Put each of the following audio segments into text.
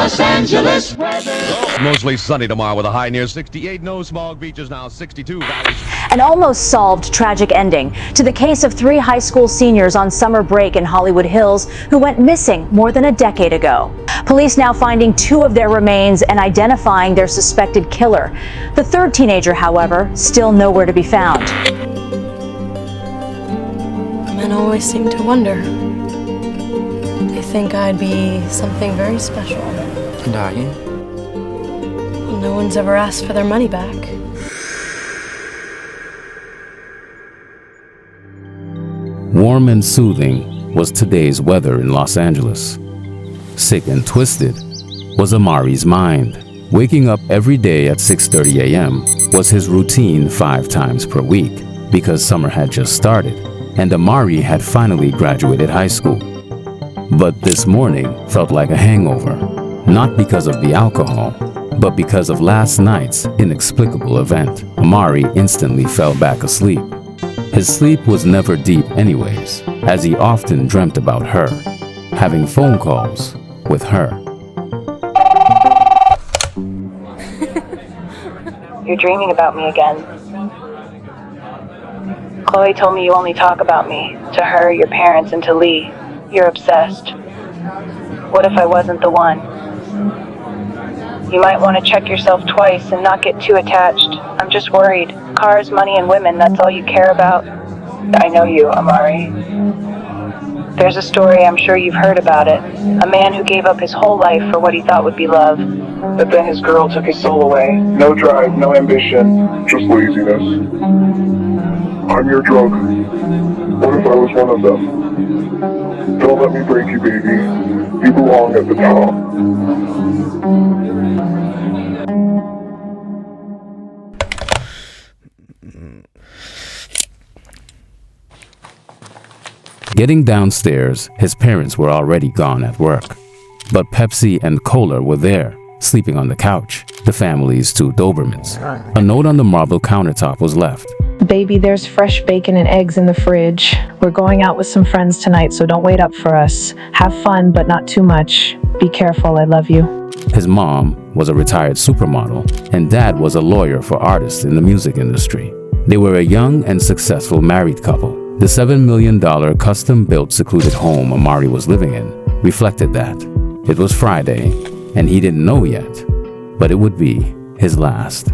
Los Angeles weather. Mostly sunny tomorrow with a high near 68. No smog. Beaches now 62. Valleys. An almost solved tragic ending to the case of 3 high school seniors on summer break in Hollywood Hills who went missing more than a decade ago. Police now finding 2 of their remains and identifying their suspected killer. The 3rd teenager, however, still nowhere to be found. Men always seem to wonder. They think I'd be something very special. And are you? Well, no one's ever asked for their money back. Warm and soothing was today's weather in Los Angeles. Sick and twisted was Amari's mind. Waking up every day at 6:30 a.m. was his routine 5 times per week because summer had just started and Amari had finally graduated high school. But this morning felt like a hangover, not because of the alcohol, but because of last night's inexplicable event. Amari instantly fell back asleep. His sleep was never deep anyways, as he often dreamt about her, having phone calls with her. You're dreaming about me again. Chloe told me you only talk about me, to her, your parents, and to Lee. You're obsessed. What if I wasn't the one? You might want to check yourself twice and not get too attached. I'm just worried. Cars, money, and women, that's all you care about? I know you, Amari. There's a story, I'm sure you've heard about it. A man who gave up his whole life for what he thought would be love. But then his girl took his soul away. No drive, no ambition, just laziness. I'm your drug. What if I was one of them? Don't let me break you, baby. You belong at the top. Getting downstairs, his parents were already gone at work. But Pepsi and Cola were there, sleeping on the couch, the family's 2 Dobermans. A note on the marble countertop was left. Baby, there's fresh bacon and eggs in the fridge. We're going out with some friends tonight, so don't wait up for us. Have fun, but not too much. Be careful, I love you. His mom was a retired supermodel, and dad was a lawyer for artists in the music industry. They were a young and successful married couple. The $7 million custom-built secluded home Amari was living in reflected that. It was Friday, and he didn't know yet, but it would be his last.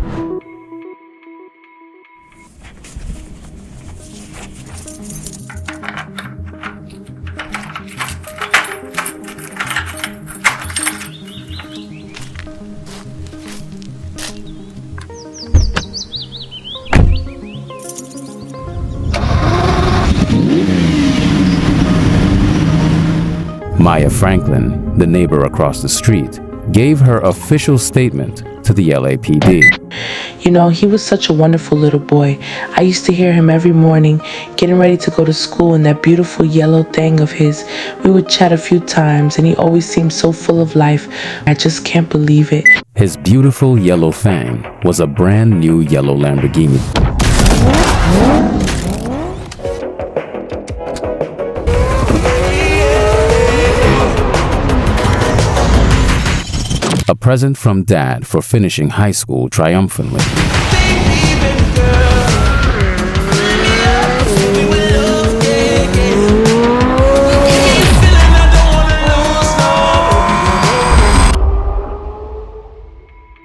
Maya Franklin, the neighbor across the street, gave her official statement to the LAPD. You know, he was such a wonderful little boy. I used to hear him every morning, getting ready to go to school in that beautiful yellow thing of his. We would chat a few times, and he always seemed so full of life. I just can't believe it. His beautiful yellow thing was a brand new yellow Lamborghini. A present from Dad for finishing high school triumphantly.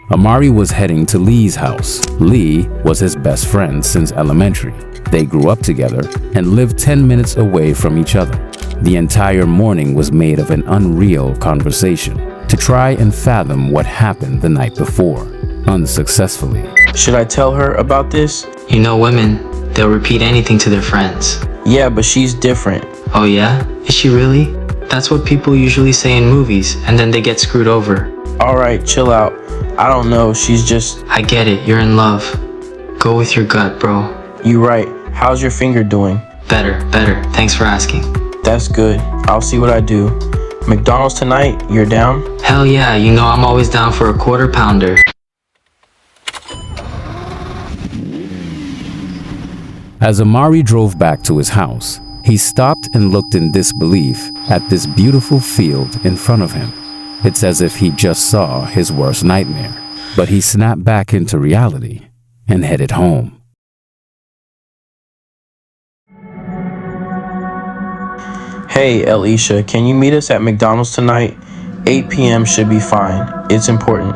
Amari was heading to Lee's house. Lee was his best friend since elementary. They grew up together and lived 10 minutes away from each other. The entire morning was made of an unreal conversation to try and fathom what happened the night before, unsuccessfully. Should I tell her about this? You know women, they'll repeat anything to their friends. Yeah, but she's different. Oh yeah? Is she really? That's what people usually say in movies, and then they get screwed over. Alright, chill out. I don't know, she's just... I get it, you're in love. Go with your gut, bro. You right. How's your finger doing? Better. Thanks for asking. That's good. I'll see what I do. McDonald's tonight, you're down? Hell yeah, you know I'm always down for a quarter pounder. As Amari drove back to his house, he stopped and looked in disbelief at this beautiful field in front of him. It's as if he just saw his worst nightmare, but he snapped back into reality and headed home. Hey, Alicia, can you meet us at McDonald's tonight? 8 p.m. should be fine. It's important.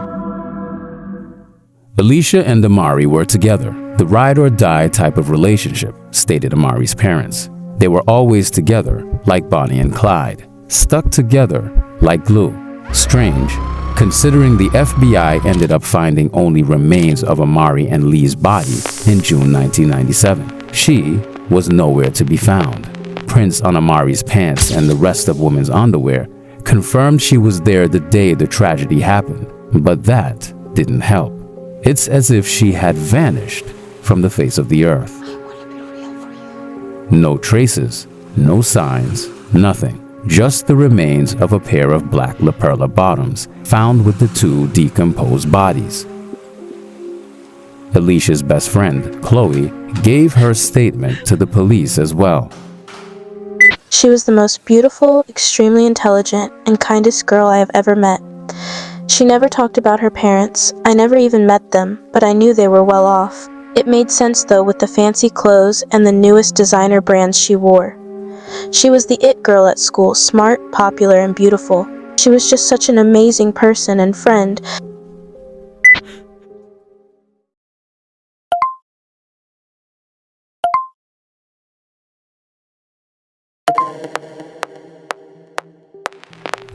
Alicia and Amari were together, the ride or die type of relationship, stated Amari's parents. They were always together, like Bonnie and Clyde, stuck together like glue. Strange, considering the FBI ended up finding only remains of Amari and Lee's body in June 1997. She was nowhere to be found. Prints on Amari's pants and the rest of women's underwear confirmed she was there the day the tragedy happened, but that didn't help. It's as if she had vanished from the face of the earth. No traces, no signs, nothing. Just the remains of a pair of black La Perla bottoms found with the two decomposed bodies. Alicia's best friend, Chloe, gave her statement to the police as well. She was the most beautiful, extremely intelligent, and kindest girl I have ever met. She never talked about her parents. I never even met them, but I knew they were well off. It made sense though with the fancy clothes and the newest designer brands she wore. She was the it girl at school, smart, popular, and beautiful. She was just such an amazing person and friend.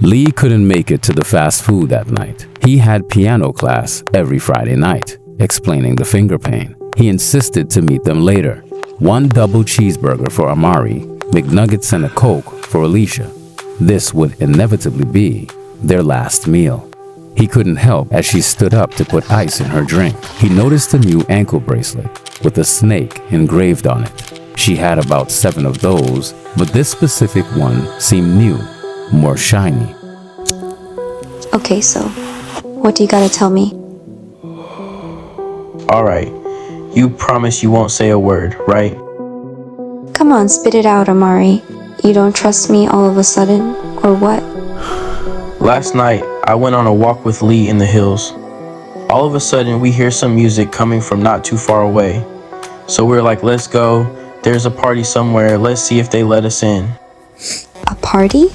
Lee couldn't make it to the fast food that night. He had piano class every Friday night, explaining the finger pain. He insisted to meet them later. 1 double cheeseburger for Amari, McNuggets and a Coke for Alicia. This would inevitably be their last meal. He couldn't help as she stood up to put ice in her drink. He noticed a new ankle bracelet with a snake engraved on it. She had about 7 of those, but this specific one seemed new, more shiny. Okay, so what do you gotta tell me? Alright, you promise you won't say a word, right? Come on, spit it out, Amari. You don't trust me all of a sudden, or what? Last night, I went on a walk with Lee in the hills. All of a sudden, we hear some music coming from not too far away. So we're like, let's go. There's a party somewhere. Let's see if they let us in. A party?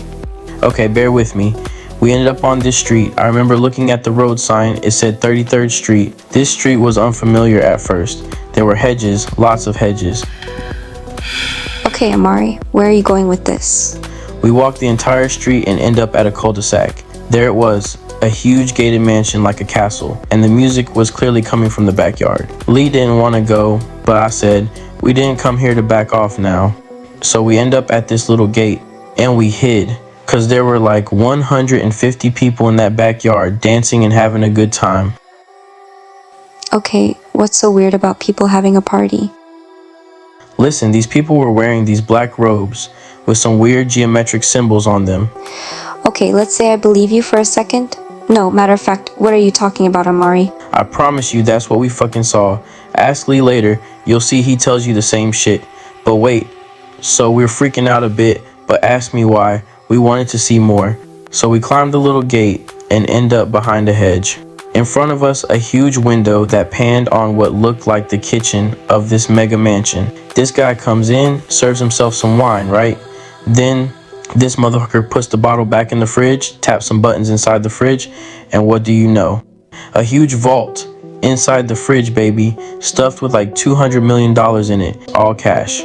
Okay, bear with me. We ended up on this street. I remember looking at the road sign. It said 33rd Street. This street was unfamiliar at first. There were hedges, lots of hedges. Okay, Amari, where are you going with this? We walked the entire street and end up at a cul-de-sac. There it was, a huge gated mansion like a castle, and the music was clearly coming from the backyard. Lee didn't want to go, but I said, we didn't come here to back off now. So we end up at this little gate, and we hid, because there were like 150 people in that backyard dancing and having a good time. Okay, what's so weird about people having a party? Listen, these people were wearing these black robes with some weird geometric symbols on them. Okay, let's say I believe you for a second. No, matter of fact, what are you talking about, Amari? I promise you that's what we fucking saw. Ask Lee later, you'll see he tells you the same shit. But wait, so we're freaking out a bit, but ask me why. We wanted to see more. So we climbed the little gate and end up behind a hedge. In front of us, a huge window that panned on what looked like the kitchen of this mega mansion. This guy comes in, serves himself some wine, right? Then this motherfucker puts the bottle back in the fridge, taps some buttons inside the fridge, and what do you know? A huge vault inside the fridge, baby, stuffed with like $200 million in it, all cash.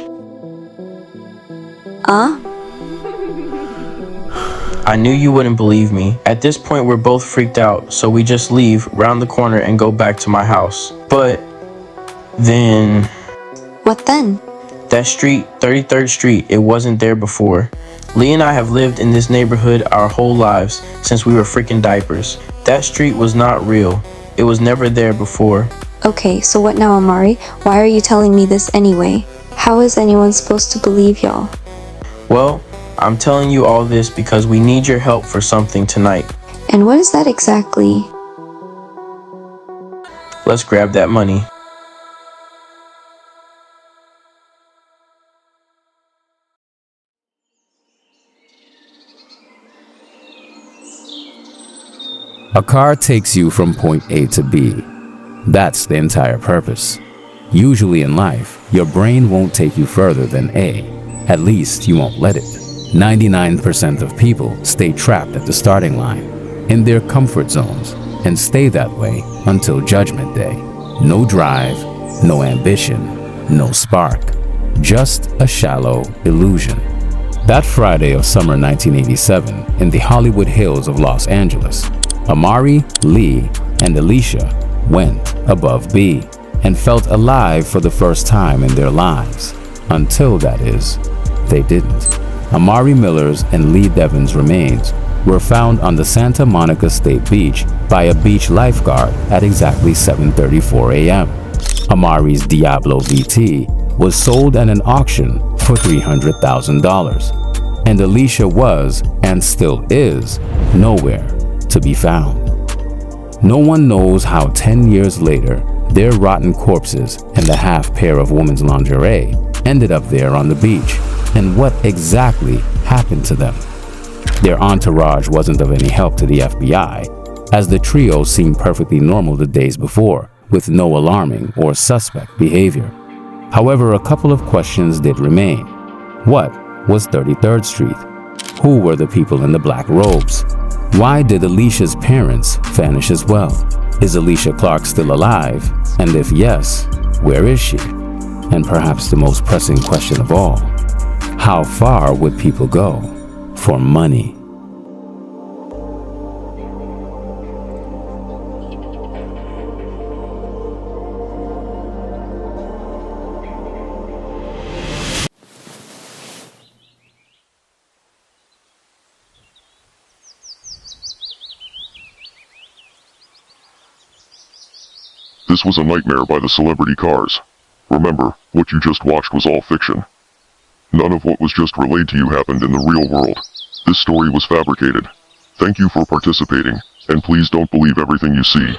I knew you wouldn't believe me. At this point, we're both freaked out, so we just leave, round the corner, and go back to my house. But then... What then? That street, 33rd Street, it wasn't there before. Lee and I have lived in this neighborhood our whole lives since we were freaking diapers. That street was not real. It was never there before. Okay, so what now, Amari? Why are you telling me this anyway? How is anyone supposed to believe y'all? Well, I'm telling you all this because we need your help for something tonight. And what is that exactly? Let's grab that money. A car takes you from point A to B. That's the entire purpose. Usually in life, your brain won't take you further than A. At least you won't let it. 99% of people stay trapped at the starting line, in their comfort zones, and stay that way until Judgment Day. No drive, no ambition, no spark. Just a shallow illusion. That Friday of summer 1987, in the Hollywood Hills of Los Angeles, Amari, Lee, and Alicia went above B and felt alive for the first time in their lives. Until, that is, they didn't. Amari Miller's and Lee Devon's remains were found on the Santa Monica State Beach by a beach lifeguard at exactly 7:34 a.m. Amari's Diablo VT was sold at an auction for $300,000, and Alicia was, and still is, nowhere to be found. No one knows how 10 years later their rotten corpses and the half pair of women's lingerie ended up there on the beach, and what exactly happened to them. Their entourage wasn't of any help to the FBI, as the trio seemed perfectly normal the days before, with no alarming or suspect behavior. However, a couple of questions did remain. What was 33rd Street? Who were the people in the black robes? Why did Alicia's parents vanish as well? Is Alicia Clark still alive? And if yes, where is she? And perhaps the most pressing question of all, how far would people go for money? This was a nightmare by the celebrity cars. Remember, what you just watched was all fiction. None of what was just relayed to you happened in the real world. This story was fabricated. Thank you for participating, and please don't believe everything you see.